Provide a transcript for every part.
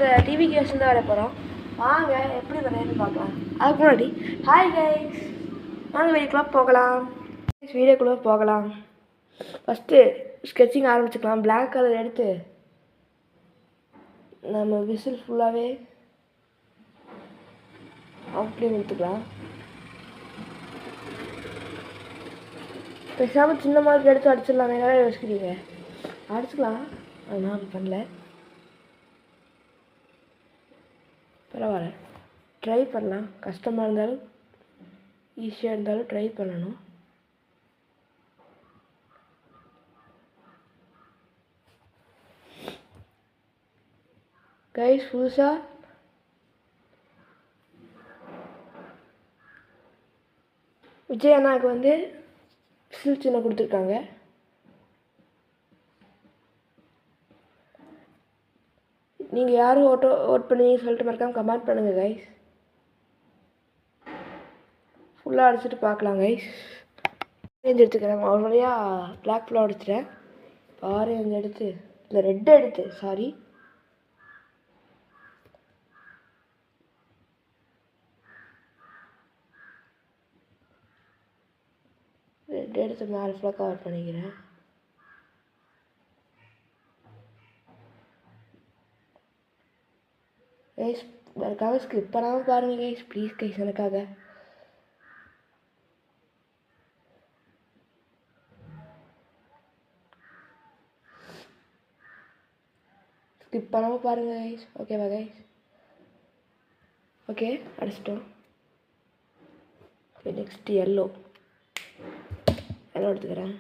இந்த TV case தான் வரைய போகிறோம். வாங்க எப்படி வரையன்னு பார்க்கலாம். அதுக்கு முன்னாடி ஹாய் கைஸ், வாங்க வீடியோக்குள்ளே போகலாம். ஃபஸ்ட்டு ஸ்கெட்சிங் ஆரம்பிச்சுக்கலாம். பிளாக் கலர் எடுத்து நம்ம விசில் ஃபுல்லாகவே அவுட்லைன் எடுத்துக்கலாம். பேசாமல் சின்ன மார்க் எடுத்து அடிச்சிடலாம். எதாவது யோசிக்கிறீங்க, அடிச்சுக்கலாம். ஆனால் அப்படி பண்ணல, பரவாயில்ல, ட்ரை பண்ணலாம். கஷ்டமாக இருந்தாலும் ஈஸியாக இருந்தாலும் ட்ரை பண்ணணும். கைஸ், புதுசாக விஜய் அண்ணாவுக்கு வந்து விசில் சின்ன கொடுத்துருக்காங்க. நீங்கள் யாரும் ஓட் பண்ணுவீங்க சொல்லிட்டு மறக்காமல் கமெண்ட் பண்ணுங்கள் கைஸ். ஃபுல்லாக அடிச்சுட்டு பார்க்கலாம் கைஸ். ஆரஞ்சு எடுத்துக்கிறேன். ஒரு வழியாக பிளாக் ஃபுல்லாக அடிச்சிட்டேன். ஆரஞ்சு எடுத்து இல்லை ரெட்டு எடுத்து ரெட் எடுத்து மேலே ஃபுல்லாக கவர் பண்ணிக்கிறேன். கைஸ் எனக்காக ஸ்கிப் பண்ணாமல் பாருங்கள் கைஸ், ப்ளீஸ் கைஸ். எனக்காக ஸ்கிப் பண்ணாமல் பாருங்கள் கைஸ். ஓகேவா கைஸ்? ஓகே, அடிச்சிட்டோம். நெக்ஸ்ட் எல்லோ எடுத்துக்கிறேன்.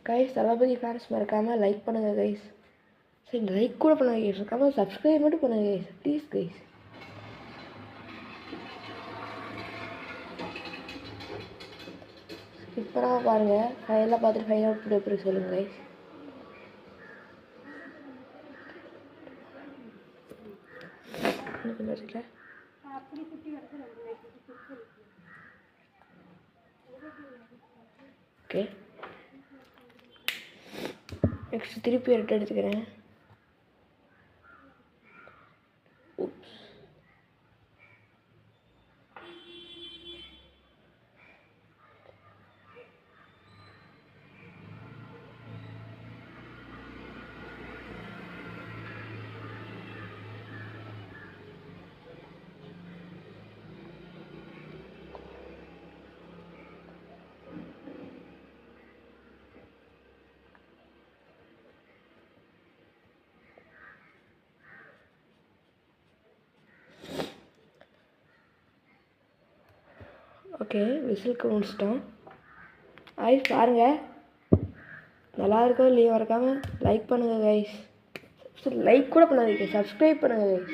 கைஸ், தளபதி ஃபேன்ஸ் மறக்காமல் லைக் பண்ணுங்கள் கைஸ். சரி, லைக் கூட பண்ணுங்க கைஸ், மறக்காமல் சப்ஸ்கிரைப் மட்டும் பண்ணுங்கள் கைஸ், ப்ளீஸ் கைஸ். இப்போதான் பாருங்கள், ஃபைனலாக பார்த்துட்டு ஃபைனல் அவுட் எப்படி சொல்லுங்கள் கைஸ். ஓகே, நெக்ஸ்ட் திருப்பி ரெட்டு எடுத்துக்கிறேன். ஓகே, விசிலுக்கு முடிச்சிட்டோம். கைஸ் பாருங்கள், நல்லா இருக்கோ இல்லையோ மறக்காமல் லைக் பண்ணுங்கள் கைஸ். லைக் கூட பண்ணாதீங்க, சப்ஸ்கிரைப் பண்ணுங்கள் கைஸ்.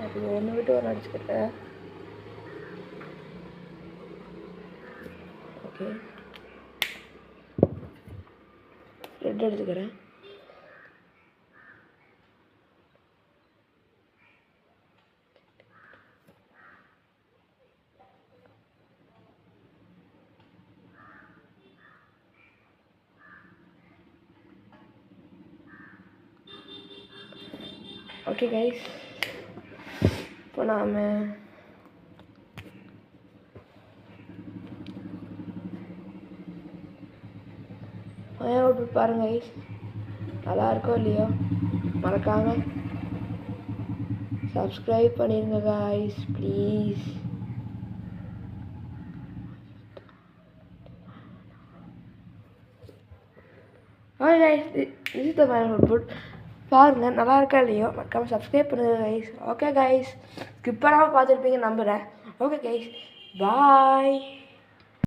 இப்போ ஒன்று விட்டு ஒன்று அடிச்சுக்கிட்டேன். ஓகே, ரெட் எடுத்துக்கிறேன். ஓகே கைஸ், இப்போ நாம் அவுட் பாருங்கள் கைஸ். நல்லா இருக்கோ இல்லையோ மறக்காமல் சப்ஸ்கிரைப் பண்ணிடுங்க guys, please. Okay guys, this is the final output. பாருங்கள், நல்லா இருக்கா இல்லையோ மறக்காமல் சப்ஸ்கிரைப் பண்ணுங்கள் கைஸ். ஓகே கைஸ், ஸ்கிப் பண்ணாமல் பார்த்துருப்பீங்க நம்புகிறேன். ஓகே கைஸ், பாய்.